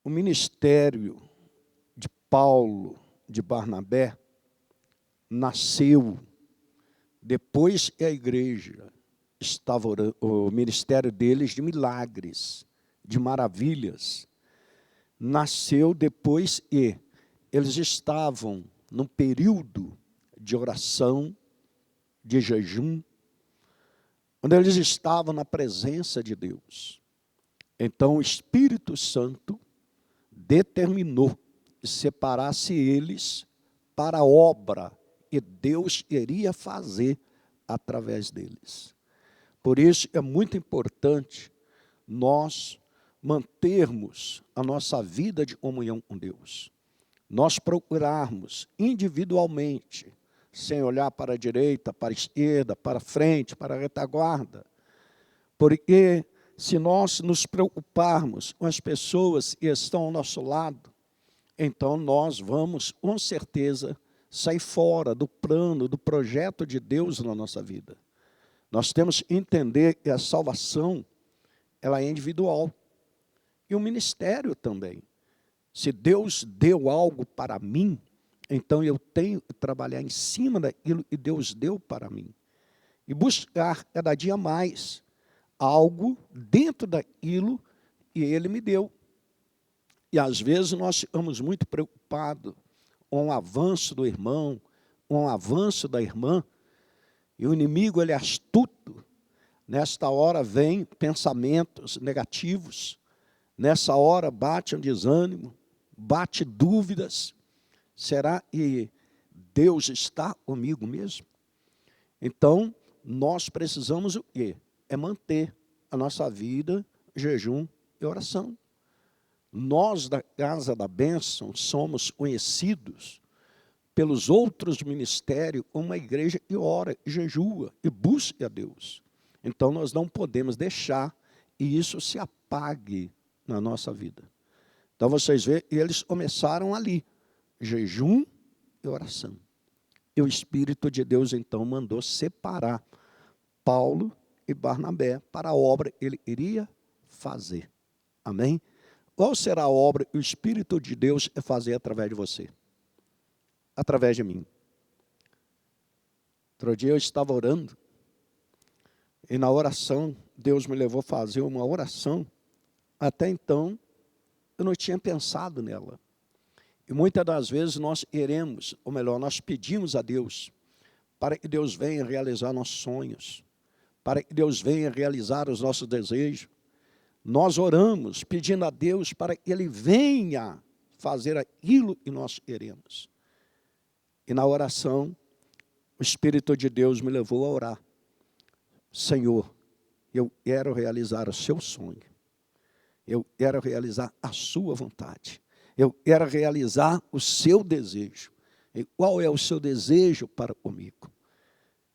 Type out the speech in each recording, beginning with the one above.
o ministério de Paulo, de Barnabé, nasceu depois que a igreja estava orando, o ministério deles de milagres, de maravilhas, nasceu depois que eles estavam num período de oração, de jejum, onde eles estavam na presença de Deus. Então o Espírito Santo determinou que separasse eles para a obra que Deus queria fazer através deles. Por isso é muito importante nós mantermos a nossa vida de comunhão com Deus. Nós procurarmos individualmente, sem olhar para a direita, para a esquerda, para a frente, para a retaguarda. Porque se nós nos preocuparmos com as pessoas que estão ao nosso lado, então nós vamos, com certeza, sair fora do plano, do projeto de Deus na nossa vida. Nós temos que entender que a salvação, ela é individual. E o ministério também. Se Deus deu algo para mim, então eu tenho que trabalhar em cima daquilo que Deus deu para mim. E buscar cada dia mais algo dentro daquilo que Ele me deu. E às vezes nós ficamos muito preocupados com o avanço do irmão, com o avanço da irmã, e o inimigo, ele é astuto. Nesta hora vem pensamentos negativos, nessa hora bate um desânimo, bate dúvidas. Será que Deus está comigo mesmo? Então, nós precisamos o quê? É manter a nossa vida, jejum e oração. Nós, da Casa da Bênção, somos conhecidos pelos outros ministérios como uma igreja que ora, jejua e busca a Deus. Então, nós não podemos deixar que isso se apague na nossa vida. Então, vocês veem, eles começaram ali, jejum e oração. E o Espírito de Deus, então, mandou separar Paulo e Barnabé para a obra que ele iria fazer. Amém? Qual será a obra que o Espírito de Deus é fazer através de você? Através de mim. Outro dia eu estava orando, e na oração, Deus me levou a fazer uma oração. Até então, eu não tinha pensado nela. E muitas das vezes nós queremos, ou melhor, nós pedimos a Deus, para que Deus venha realizar nossos sonhos, para que Deus venha realizar os nossos desejos. Nós oramos pedindo a Deus para que Ele venha fazer aquilo que nós queremos. E na oração, o Espírito de Deus me levou a orar. Senhor, eu quero realizar o seu sonho. Eu quero realizar a sua vontade. Eu quero realizar o seu desejo. E qual é o seu desejo para comigo?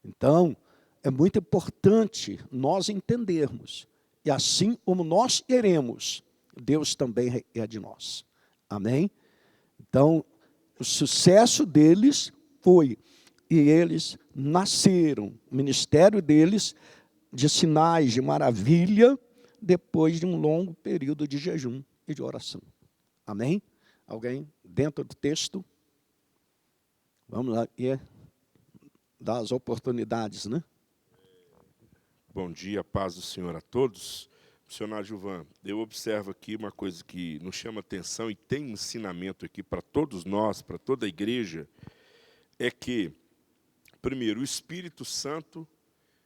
Então, é muito importante nós entendermos. E assim como nós queremos, Deus também requer de nós. Amém? Então, o sucesso deles foi, e eles nasceram, o ministério deles, de sinais de maravilha, depois de um longo período de jejum e de oração. Amém? Alguém dentro do texto? Vamos lá, dar as oportunidades, né? Bom dia, paz do Senhor a todos. Missionário Gilvan, eu observo aqui uma coisa que nos chama atenção e tem um ensinamento aqui para todos nós, para toda a igreja, é que, primeiro, o Espírito Santo,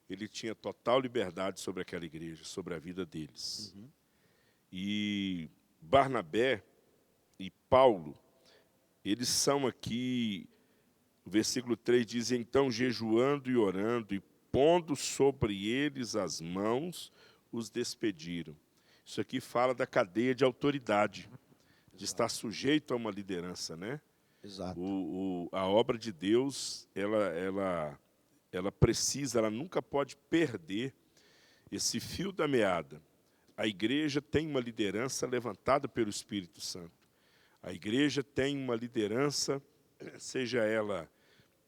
ele tinha total liberdade sobre aquela igreja, sobre a vida deles. E Barnabé e Paulo, eles são aqui, o versículo 3 diz, então jejuando e orando e pondo sobre eles as mãos, os despediram. Isso aqui fala da cadeia de autoridade, de estar sujeito a uma liderança, né? Exato. A obra de Deus, ela precisa, ela nunca pode perder esse fio da meada. A igreja tem uma liderança levantada pelo Espírito Santo. A igreja tem uma liderança, seja ela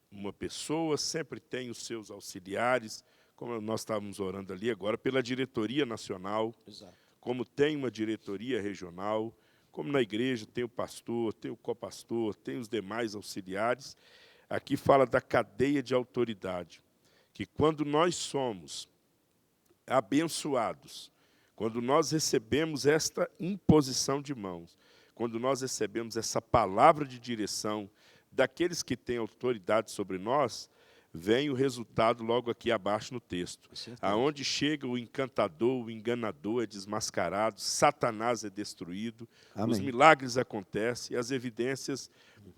uma pessoa, sempre tem os seus auxiliares, como nós estávamos orando ali agora, pela diretoria nacional, Exato. como tem uma diretoria regional, como na igreja tem o pastor, tem o copastor, tem os demais auxiliares, aqui fala da cadeia de autoridade, que quando nós somos abençoados, quando nós recebemos esta imposição de mãos, quando nós recebemos essa palavra de direção daqueles que têm autoridade sobre nós, vem o resultado logo aqui abaixo no texto. Aonde chega o encantador, o enganador é desmascarado, Satanás é destruído, Amém. Os milagres acontecem, as evidências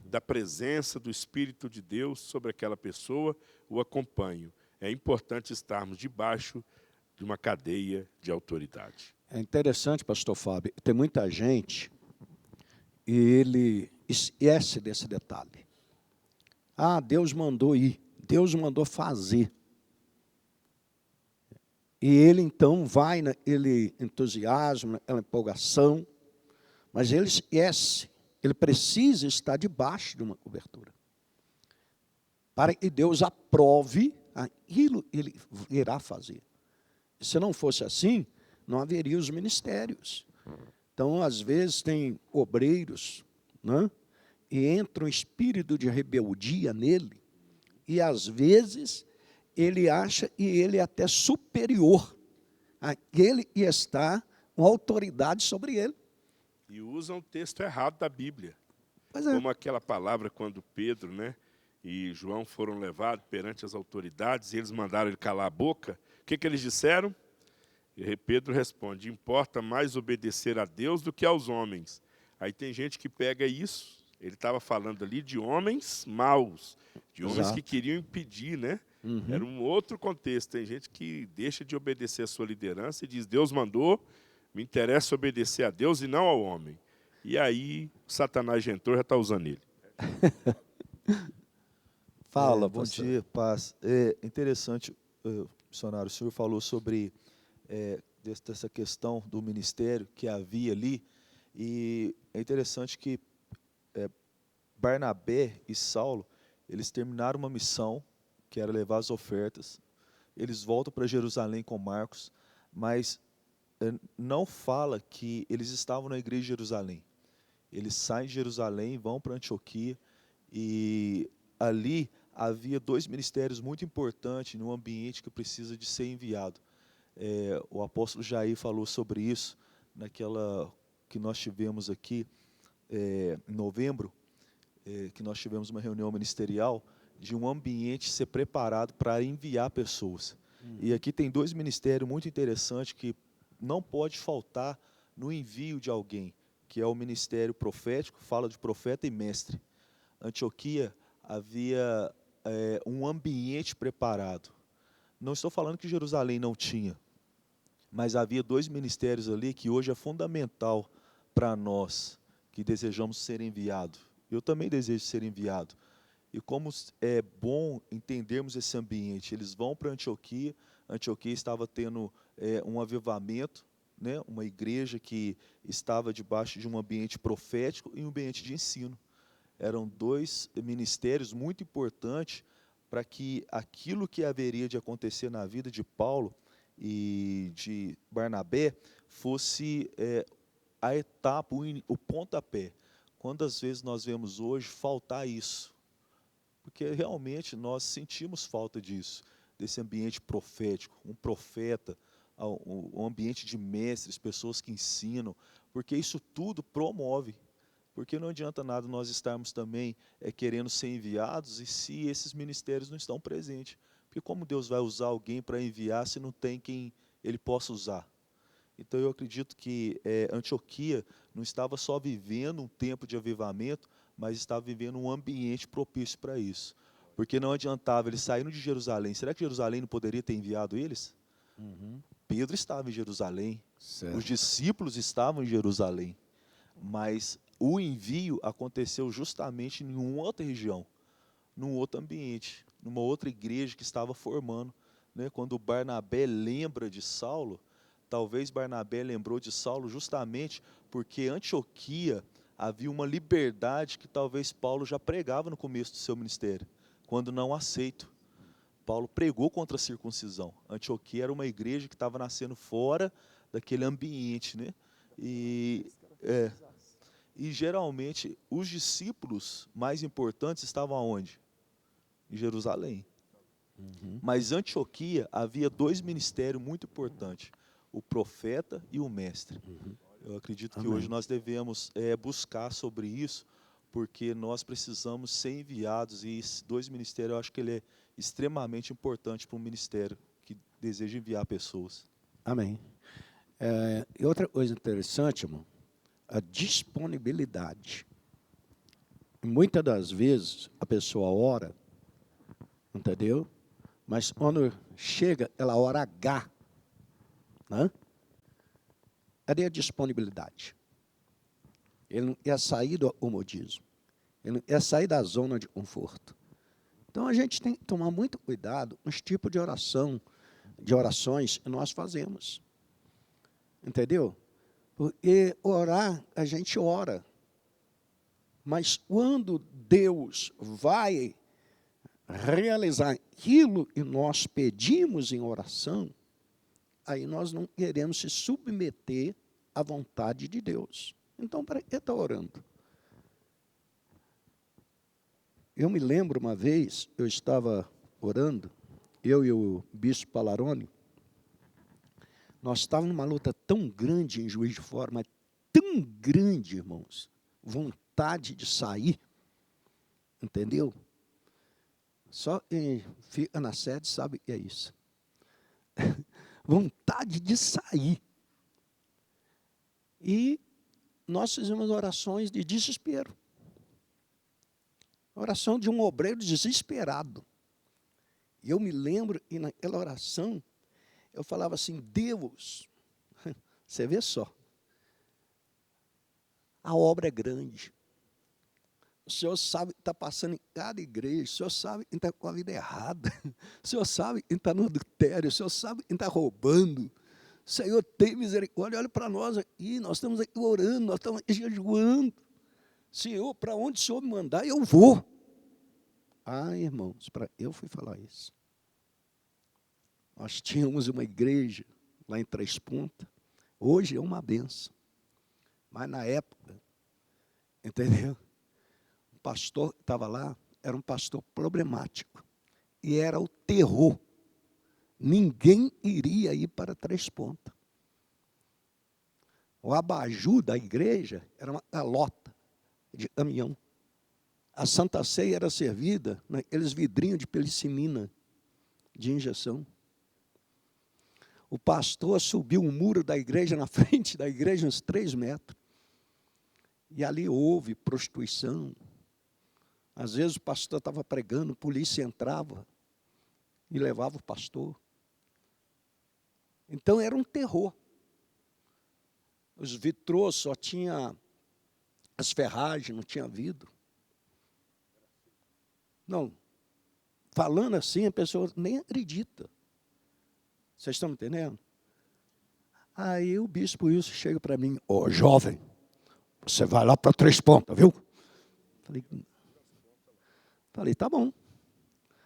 da presença do Espírito de Deus sobre aquela pessoa o acompanham. É importante estarmos debaixo de uma cadeia de autoridade. É interessante, pastor Fábio, tem muita gente e ele esquece desse detalhe. Ah, Deus mandou ir, Deus mandou fazer. E ele então vai naquele entusiasmo, naquela empolgação, mas ele esquece, ele precisa estar debaixo de uma cobertura, para que Deus aprove aquilo que ele irá fazer. Se não fosse assim, não haveria os ministérios. Então, às vezes, tem obreiros, né, e entra um espírito de rebeldia nele, e às vezes ele acha que ele é até superior àquele que está com autoridade sobre ele. E usam o texto errado da Bíblia. Pois é. Como aquela palavra quando Pedro, e João foram levados perante as autoridades e eles mandaram ele calar a boca. O que eles disseram? E Pedro responde: importa mais obedecer a Deus do que aos homens. Aí tem gente que pega isso, ele estava falando ali de homens maus, de homens Exato. que queriam impedir, Era um outro contexto. Tem gente que deixa de obedecer a sua liderança e diz: Deus mandou, me interessa obedecer a Deus e não ao homem. E aí, Satanás já entrou, já está usando ele. Fala, bom pastor. dia, paz. É interessante, missionário, o senhor falou sobre dessa questão do ministério que havia ali, e é interessante que Barnabé e Saulo, eles terminaram uma missão, que era levar as ofertas, eles voltam para Jerusalém com Marcos, mas não fala que eles estavam na igreja de Jerusalém. Eles saem de Jerusalém, vão para Antioquia, e ali havia dois ministérios muito importantes num ambiente que precisa de ser enviado. O apóstolo Jair falou sobre isso naquela que nós tivemos aqui em novembro, que nós tivemos uma reunião ministerial de um ambiente ser preparado para enviar pessoas. E aqui tem dois ministérios muito interessantes que não pode faltar no envio de alguém, que é o ministério profético, fala de profeta e mestre. Antioquia havia um ambiente preparado. Não estou falando que Jerusalém não tinha, mas havia dois ministérios ali que hoje é fundamental para nós, que desejamos ser enviados. Eu também desejo ser enviado. E como é bom entendermos esse ambiente. Eles vão para Antioquia. Antioquia estava tendo um avivamento, uma igreja que estava debaixo de um ambiente profético e um ambiente de ensino. Eram dois ministérios muito importantes para que aquilo que haveria de acontecer na vida de Paulo e de Barnabé fosse a etapa, o pontapé. Quantas vezes nós vemos hoje faltar isso? Porque realmente nós sentimos falta disso, desse ambiente profético, um profeta, um ambiente de mestres, pessoas que ensinam, porque isso tudo promove. Porque não adianta nada nós estarmos também querendo ser enviados e se esses ministérios não estão presentes. Porque como Deus vai usar alguém para enviar se não tem quem ele possa usar? Então eu acredito que Antioquia não estava só vivendo um tempo de avivamento, mas estava vivendo um ambiente propício para isso. Porque não adiantava eles saírem de Jerusalém. Será que Jerusalém não poderia ter enviado eles? Pedro estava em Jerusalém, Certo. os discípulos estavam em Jerusalém, mas o envio aconteceu justamente em uma outra região, num outro ambiente, numa outra igreja que estava formando. Quando Barnabé lembra de Saulo, talvez Barnabé lembrou de Saulo justamente porque Antioquia havia uma liberdade que talvez Paulo já pregava no começo do seu ministério, quando não aceito. Paulo pregou contra a circuncisão. Antioquia era uma igreja que estava nascendo fora daquele ambiente, E E geralmente os discípulos mais importantes estavam aonde? Em Jerusalém. Mas em Antioquia havia 2 ministérios muito importantes: o profeta e o mestre. Eu acredito que Amém. hoje nós devemos buscar sobre isso, porque nós precisamos ser enviados, e esses 2 ministérios eu acho que ele é extremamente importante para um ministério que deseja enviar pessoas. Amém. E outra coisa interessante, irmão, a disponibilidade. Muitas das vezes a pessoa ora, entendeu? Mas quando chega, ela ora H, né? Cadê a disponibilidade? Ele não quer sair do comodismo. Ele não quer sair da zona de conforto. Então a gente tem que tomar muito cuidado com os tipos de orações que nós fazemos. Entendeu? Porque orar, a gente ora. Mas quando Deus vai realizar aquilo que nós pedimos em oração, aí nós não queremos se submeter à vontade de Deus. Então, para que está orando? Eu me lembro uma vez, eu estava orando, eu e o bispo Palarone, nós estávamos numa luta tão grande em Juiz de Fora, mas tão grande, irmãos, vontade de sair, entendeu? Só quem fica na sede sabe o que é isso. Vontade de sair. E nós fizemos orações de desespero. Oração de um obreiro desesperado. E eu me lembro, e naquela oração, eu falava assim: Deus, você vê só, a obra é grande. O Senhor sabe que está passando em cada igreja, o Senhor sabe que está com a vida errada, o Senhor sabe que está no adultério, o Senhor sabe que está roubando. Senhor, tem misericórdia, olha para nós aqui, nós estamos aqui orando, nós estamos jejuando. Senhor, para onde o Senhor me mandar, eu vou. Ah, irmãos, eu fui falar isso. Nós tínhamos uma igreja lá em Três Pontas, hoje é uma benção. Mas na época, entendeu? O pastor que estava lá era um pastor problemático. E era o terror. Ninguém iria ir para Três Pontas. O abajur da igreja era uma calota de caminhão. A Santa Ceia era servida naqueles vidrinhos de penicilina, de injeção. O pastor subiu um muro da igreja, na frente da igreja, uns 3 metros. E ali houve prostituição. Às vezes o pastor estava pregando, a polícia entrava e levava o pastor. Então era um terror. Os vitrôs só tinha as ferragens, não tinha vidro. Não, falando assim, a pessoa nem acredita. Vocês estão me entendendo? Aí o bispo Wilson chega para mim: ó, jovem, você vai lá para Três Pontas, viu? Falei, tá bom.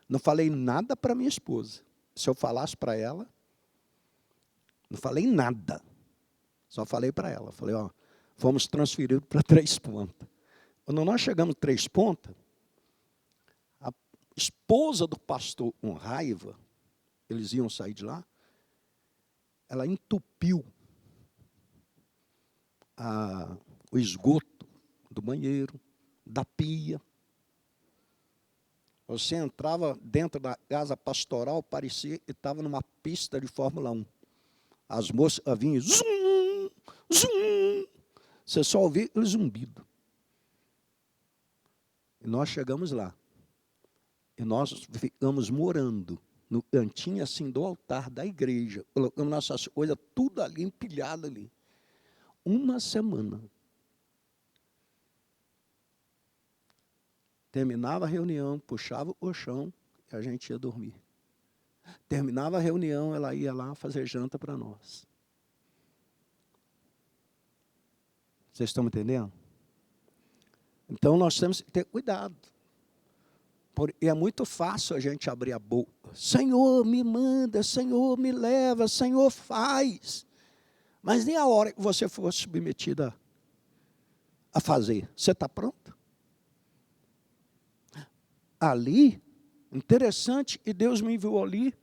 Não falei nada para minha esposa. Se eu falasse para ela, não falei nada. Só falei para ela. Falei, ó, fomos transferidos para Três Pontas. Quando nós chegamos em Três Pontas, a esposa do pastor, com raiva, eles iam sair de lá, ela entupiu o esgoto do banheiro, da pia. Você entrava dentro da casa pastoral, parecia que estava numa pista de Fórmula 1. As moças vinham, zum, zum. Você só ouvia aquele zumbido. E nós chegamos lá. E nós ficamos morando no cantinho assim do altar da igreja. Colocamos nossas coisas tudo ali, empilhado ali. Uma semana. Terminava a reunião, puxava o colchão e a gente ia dormir. Terminava a reunião, ela ia lá fazer janta para nós. Vocês estão me entendendo? Então nós temos que ter cuidado. Porque é muito fácil a gente abrir a boca. Senhor, me manda, Senhor, me leva, Senhor, faz. Mas nem a hora que você for submetida a fazer. Você está pronto? Ali, interessante, e Deus me enviou ali,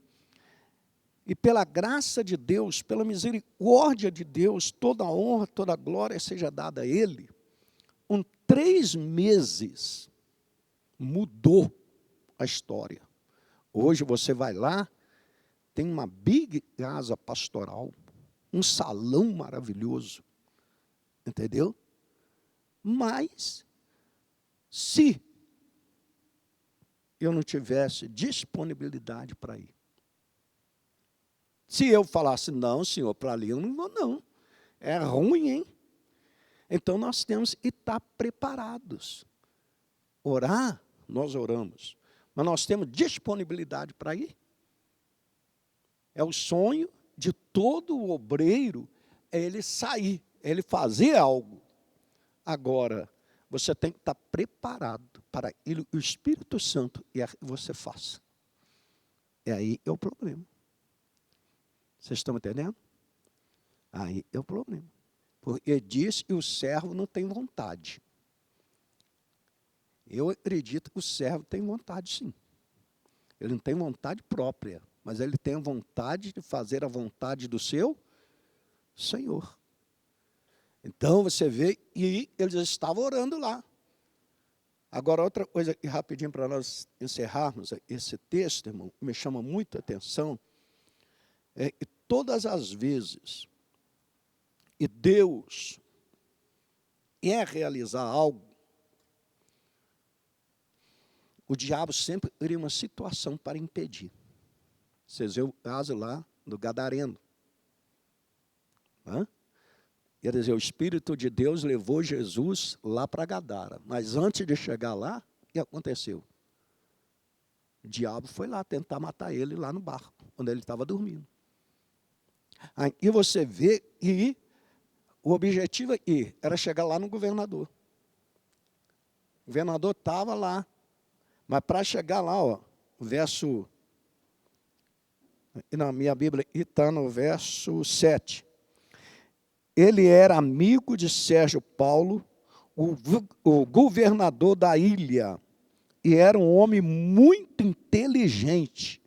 e pela graça de Deus, pela misericórdia de Deus, toda a honra, toda a glória seja dada a Ele. 3 meses mudou a história. Hoje você vai lá, tem uma big casa pastoral, um salão maravilhoso, entendeu? Mas, se eu não tivesse disponibilidade para ir, se eu falasse, não, senhor, para ali eu não vou, não. É ruim, hein? Então, nós temos que estar preparados. Orar, nós oramos. Mas nós temos disponibilidade para ir. É o sonho de todo obreiro, é ele sair, é ele fazer algo. Agora, você tem que estar preparado para ele, o Espírito Santo, e você faça. E aí é o problema. Vocês estão entendendo? Aí é o problema. Porque diz que o servo não tem vontade. Eu acredito que o servo tem vontade, sim. Ele não tem vontade própria, mas ele tem a vontade de fazer a vontade do seu Senhor. Então, você vê, e eles estavam orando lá. Agora, outra coisa, e rapidinho para nós encerrarmos esse texto, irmão, me chama muito a atenção, é que todas as vezes que Deus quer realizar algo, o diabo sempre cria uma situação para impedir. Vocês viram o caso lá do Gadareno. Quer dizer, o Espírito de Deus levou Jesus lá para Gadara. Mas antes de chegar lá, o que aconteceu? O diabo foi lá tentar matar ele lá no barco, quando ele estava dormindo. Aí você vê que o objetivo aqui era chegar lá no governador. O governador estava lá. Mas para chegar lá, ó, o verso... Na minha Bíblia está no verso 7. Ele era amigo de Sérgio Paulo, o governador da ilha, e era um homem muito inteligente.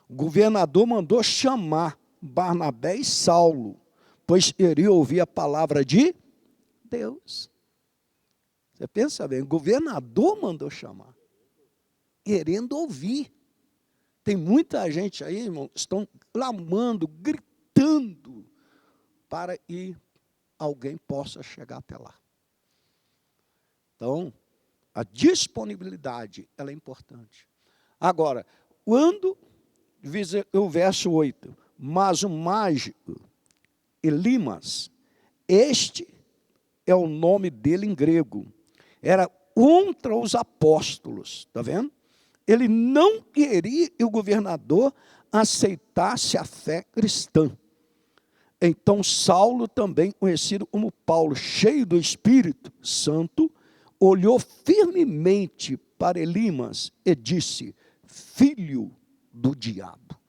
O governador mandou chamar Barnabé e Saulo, pois queria ouvir a palavra de Deus. Você pensa bem, o governador mandou chamar, querendo ouvir. Tem muita gente aí, irmão, estão clamando, gritando, para que alguém possa chegar até lá. Então, a disponibilidade, ela é importante. Agora, quando, o verso 8, mas o mágico, Elimas, este é o nome dele em grego, era contra os apóstolos, está vendo? Ele não queria que o governador aceitasse a fé cristã. Então, Saulo, também conhecido como Paulo, cheio do Espírito Santo, olhou firmemente para Elimas e disse, filho do diabo.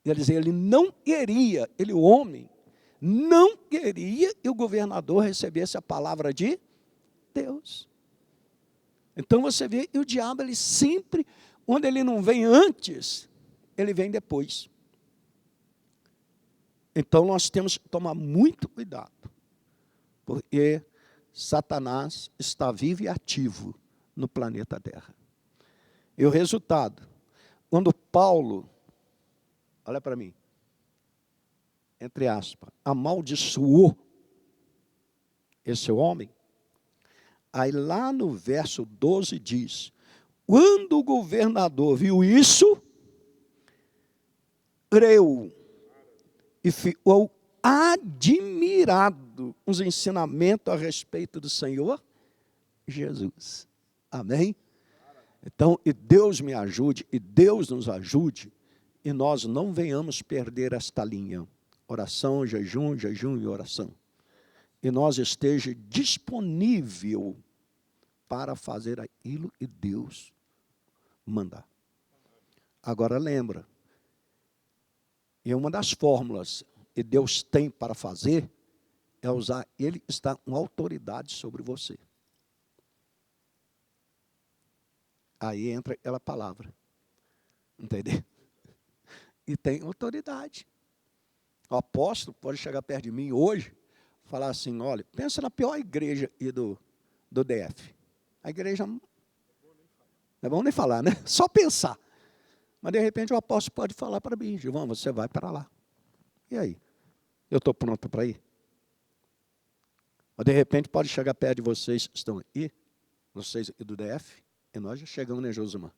Quer dizer, ele não queria, o homem, não queria que o governador recebesse a palavra de Deus. Então você vê que o diabo, ele sempre, quando ele não vem antes, ele vem depois. Então nós temos que tomar muito cuidado, porque Satanás está vivo e ativo no planeta Terra. E o resultado, quando Paulo, olha para mim, entre aspas, amaldiçoou esse homem, aí lá no verso 12 diz, quando o governador viu isso, creu e ficou admirado com os ensinamentos a respeito do Senhor Jesus. Amém? Então, e Deus me ajude, e Deus nos ajude, e nós não venhamos perder esta linha. Oração, jejum, jejum e oração. E nós esteja disponível para fazer aquilo que Deus mandar. Agora lembra, e uma das fórmulas que Deus tem para fazer é usar, ele está com autoridade sobre você. Aí entra aquela palavra. Entendeu? E tem autoridade. O apóstolo pode chegar perto de mim hoje, falar assim, olha, pensa na pior igreja aí do DF. A igreja, não é bom nem falar, né? Só pensar. Mas, de repente, o apóstolo pode falar para mim, Gilvão, você vai para lá. E aí? Eu estou pronto para ir? Mas, de repente, pode chegar perto de vocês que estão aí, vocês aqui do DF, e nós já chegamos, né, Josimar?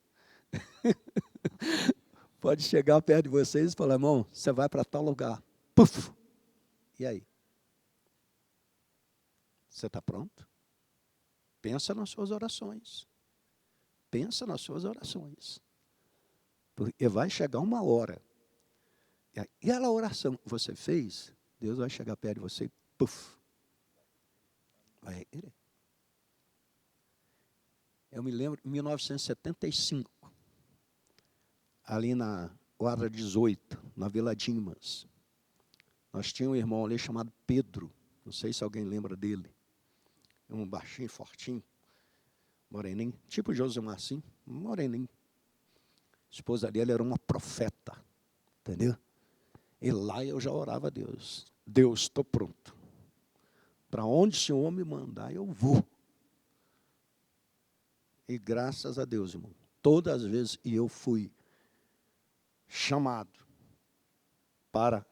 Pode chegar perto de vocês e falar, irmão, você vai para tal lugar. Puf! E aí? Você está pronto? Pensa nas suas orações. Pensa nas suas orações. Porque vai chegar uma hora. E aquela oração que você fez, Deus vai chegar perto de você e puf! Vai querer. Eu me lembro, em 1975, ali na quadra 18, na Vila Dimas, nós tínhamos um irmão ali chamado Pedro, não sei se alguém lembra dele, um baixinho, fortinho, moreninho, tipo Josimar assim, moreninho. A esposa dele era uma profeta, entendeu? E lá eu já orava a Deus. Deus, estou pronto. Para onde o Senhor me mandar, eu vou. E graças a Deus, irmão, todas as vezes que eu fui chamado para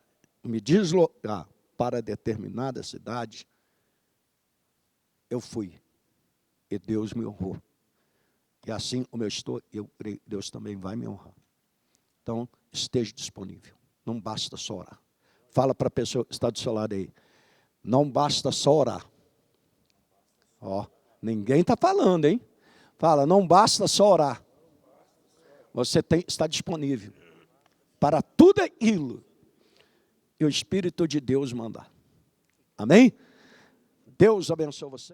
me deslocar para determinada cidade, eu fui. E Deus me honrou. E assim como eu estou, eu creio que Deus também vai me honrar. Então, esteja disponível. Não basta só orar. Fala para a pessoa que está do seu lado aí. Não basta só orar. Ó, ninguém está falando, hein? Fala, não basta só orar. Você está disponível para tudo aquilo que o Espírito de Deus mandar. Amém? Deus abençoe você.